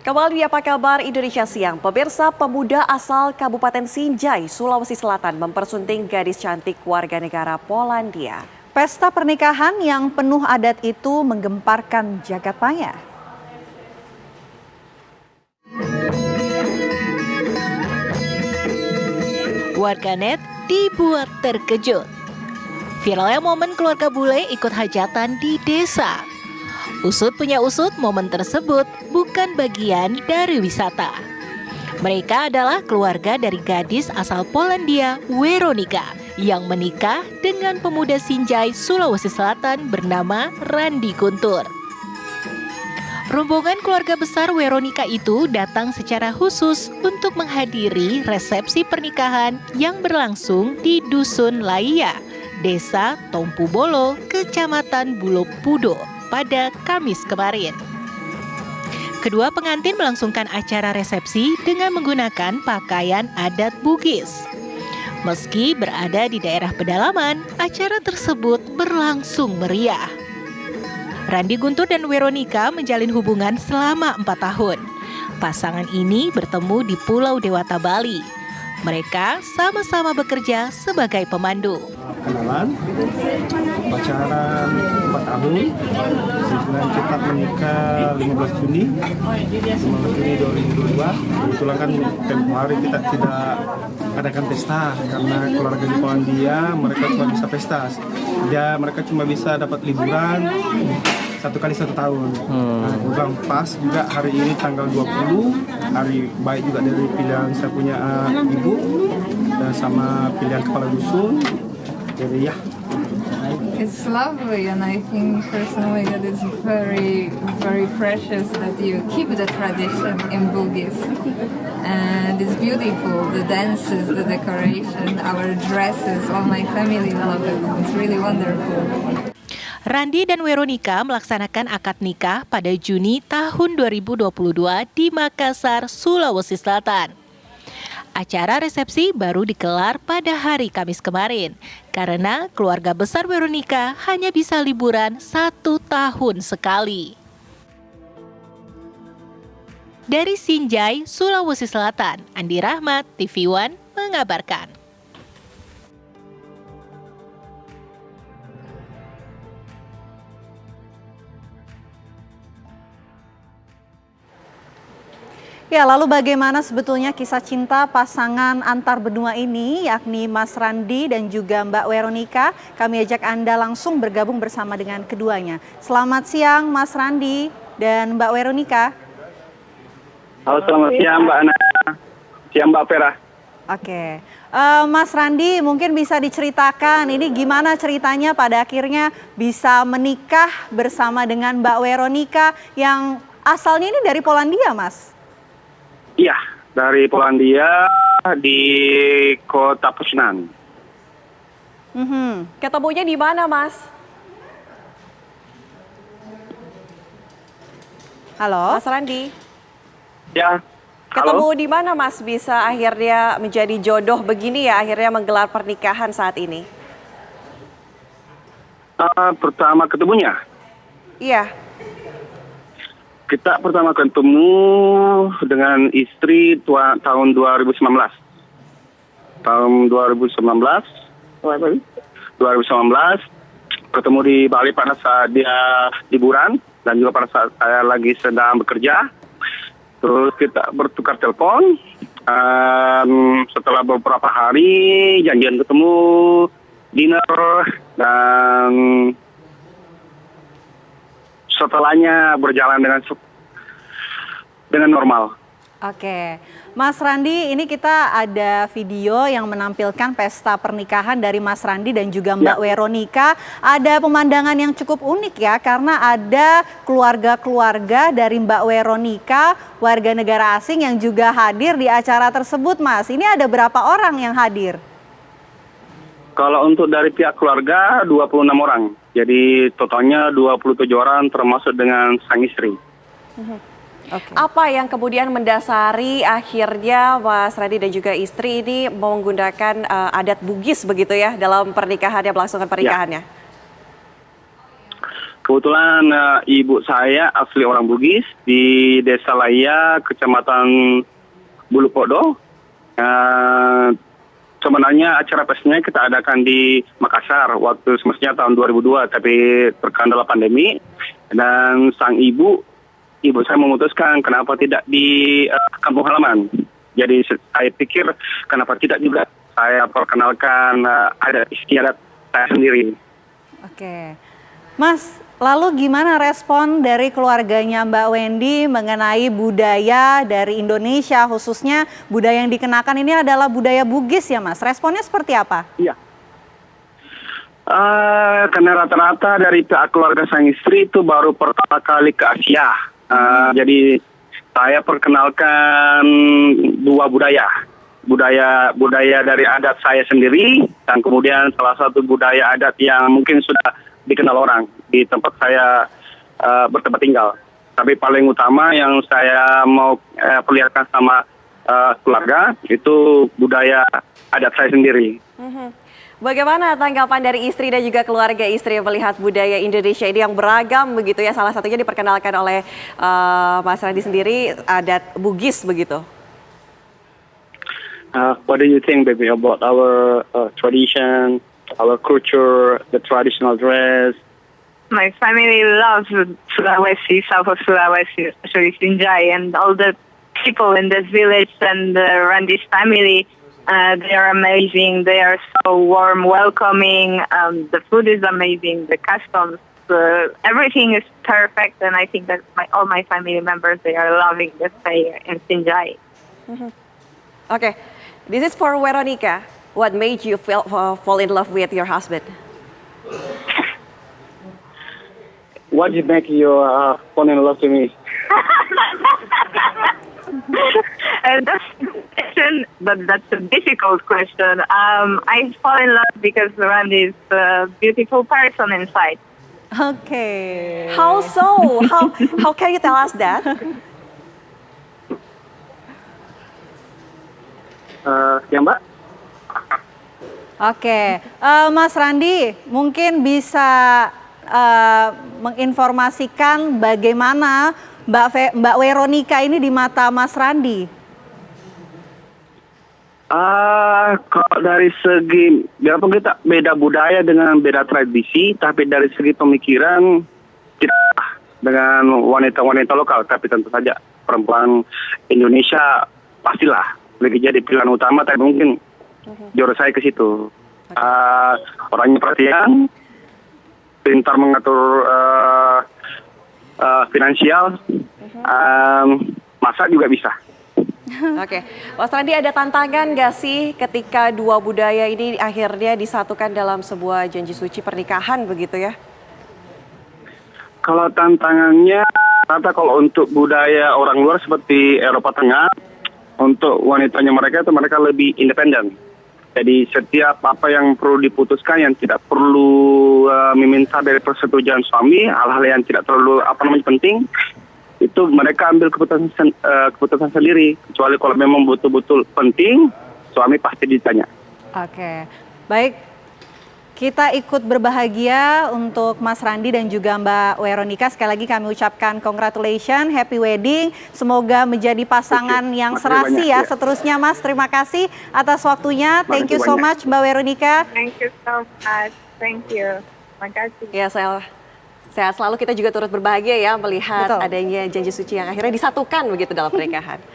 Kembali apa kabar Indonesia Siang? Pemirsa, pemuda asal Kabupaten Sinjai, Sulawesi Selatan mempersunting gadis cantik warga negara Polandia. Pesta pernikahan yang penuh adat itu menggemparkan jagat maya. Warganet dibuat terkejut. Viralnya momen keluarga bule ikut hajatan di desa. Usut punya usut, momen tersebut bukan bagian dari wisata. Mereka adalah keluarga dari gadis asal Polandia, Weronika, yang menikah dengan pemuda Sinjai, Sulawesi Selatan bernama Randi Guntur. Rombongan keluarga besar Weronika itu datang secara khusus untuk menghadiri resepsi pernikahan yang berlangsung di Dusun Laia, Desa Tompubolo, Kecamatan Bulopudo, pada Kamis kemarin. Kedua pengantin melangsungkan acara resepsi dengan menggunakan pakaian adat Bugis. Meski berada di daerah pedalaman, acara tersebut berlangsung meriah. Randi Guntur dan Weronika menjalin hubungan selama 4 tahun. Pasangan ini bertemu di Pulau Dewata, Bali. Mereka sama-sama bekerja sebagai pemandu. Kenalan, pacaran 4 tahun, dengan kita menikah 15 Juni 2022. Kebetulan kan tempo hari kita tidak adakan pesta karena keluarga di Polandia mereka cuma bisa pesta. Mereka cuma bisa dapat liburan 1 kali 1 tahun. Nah, bulan pas juga hari ini tanggal 20, hari baik juga dari pilihan saya punya ibu dan sama pilihan kepala dusun. Jadi ya. It's lovely, and I think personally that it's very, very precious that you keep the tradition in Bugis. And it's beautiful, the dances, the decoration, our dresses, all my family love it. It's really wonderful. Randi dan Weronika melaksanakan akad nikah pada Juni tahun 2022 di Makassar, Sulawesi Selatan. Acara resepsi baru digelar pada hari Kamis kemarin karena keluarga besar Weronika hanya bisa liburan 1 tahun sekali. Dari Sinjai, Sulawesi Selatan, Andi Rahmat, TV One mengabarkan. Ya, lalu bagaimana sebetulnya kisah cinta pasangan antar benua ini, yakni Mas Randi dan juga Mbak Weronika? Kami ajak Anda langsung bergabung bersama dengan keduanya. Selamat siang Mas Randi dan Mbak Weronika. Halo, selamat siang Mbak Ana. Siang Mbak Vera. Oke, Mas Randi mungkin bisa diceritakan ini gimana ceritanya pada akhirnya bisa menikah bersama dengan Mbak Weronika yang asalnya ini dari Polandia, Mas? Iya, dari Polandia di Kota Poznan. Ketemunya di mana, Mas? Halo? Mas Randi? Ya, Ketemu halo. di mana, Mas? Bisa akhirnya menjadi jodoh begini ya, akhirnya menggelar pernikahan saat ini? Pertama ketemunya, Iya. kita pertama ketemu dengan istri tahun 2019. Tahun 2019 ketemu di Bali pada saat dia liburan dan juga pada saat saya lagi sedang bekerja. Terus kita bertukar telepon. Setelah beberapa hari janjian ketemu, dinner, dan setelahnya berjalan dengan normal. Oke, Mas Randi, ini kita ada video yang menampilkan pesta pernikahan dari Mas Randi dan juga Mbak Weronika. Ada pemandangan yang cukup unik ya, karena ada keluarga-keluarga dari Mbak Weronika, warga negara asing yang juga hadir di acara tersebut, Mas. Ini ada berapa orang yang hadir? Kalau untuk dari pihak keluarga 26 orang. Jadi totalnya 27 orang termasuk dengan sang istri. Okay. Apa yang kemudian mendasari akhirnya Mas Randi dan juga istri ini menggunakan adat Bugis begitu ya dalam pernikahannya, melaksukan pernikahannya? Kebetulan ibu saya asli orang Bugis di Desa Laya, Kecamatan Bulupodo. Sebenarnya acara pesnya kita adakan di Makassar waktu semestinya tahun 2002, tapi terkendala pandemi. Dan sang ibu saya memutuskan kenapa tidak di kampung halaman. Jadi saya pikir kenapa tidak juga saya perkenalkan adat istiadat saya sendiri. Oke. Mas, lalu gimana respon dari keluarganya Mbak Wendy mengenai budaya dari Indonesia, khususnya budaya yang dikenakan ini adalah budaya Bugis ya Mas? Responnya seperti apa? Iya. Karena rata-rata dari pihak keluarga sang istri itu baru pertama kali ke Asia. Jadi saya perkenalkan dua budaya. Budaya dari adat saya sendiri, dan kemudian salah satu budaya adat yang mungkin sudah dikenal orang di tempat saya bertempat tinggal. Tapi paling utama yang saya mau perlihatkan sama keluarga itu budaya adat saya sendiri. Bagaimana tanggapan dari istri dan juga keluarga istri yang melihat budaya Indonesia ini yang beragam begitu ya? Salah satunya diperkenalkan oleh Mas Randi sendiri, adat Bugis begitu. What do you think, baby, about our tradition, our culture, the traditional dress? My family loves Sulawesi, south of Sulawesi, especially Sinjai, and all the people in this village and Randy's family. They are amazing. They are so warm, welcoming. The food is amazing. The customs, everything is perfect, and I think that all my family members, they are loving the stay in Sinjai. Okay, this is for Veronica. What made you fall in love with your husband? What did make you fall in love with me? That's a question, but that's a difficult question. I fall in love because Randy is a beautiful person inside. Oke. How so? How can you tell us that? Ya Mbak? Oke, Mas Randi mungkin bisa menginformasikan bagaimana Mbak Veronica ini di mata Mas Randi. Kalau dari segi, biarpun kita beda budaya dengan beda tradisi, tapi dari segi pemikiran tidak dengan wanita-wanita lokal, tapi tentu saja perempuan Indonesia pastilah lagi jadi pilihan utama, tapi mungkin jodoh saya ke situ. Orangnya perhatian, pintar mengatur finansial, masak juga bisa. Oke, Mas Randi, ada tantangan nggak sih ketika dua budaya ini akhirnya disatukan dalam sebuah janji suci pernikahan begitu ya? Kalau tantangannya, kalau untuk budaya orang luar seperti Eropa Tengah, untuk wanitanya mereka lebih independen. Jadi setiap apa yang perlu diputuskan yang tidak perlu meminta dari persetujuan suami, hal-hal yang tidak terlalu penting, itu mereka ambil keputusan sendiri. Kecuali kalau memang betul-betul penting, suami pasti ditanya. Oke, baik. Kita ikut berbahagia untuk Mas Randi dan juga Mbak Veronica. Sekali lagi kami ucapkan congratulations, happy wedding. Semoga menjadi pasangan yang serasi ya seterusnya Mas. Terima kasih atas waktunya. Thank you so much Mbak Veronica. Thank you so much. Thank you. Terima kasih. Ya, sehat selalu, kita juga turut berbahagia ya melihat adanya janji suci yang akhirnya disatukan begitu dalam pernikahan.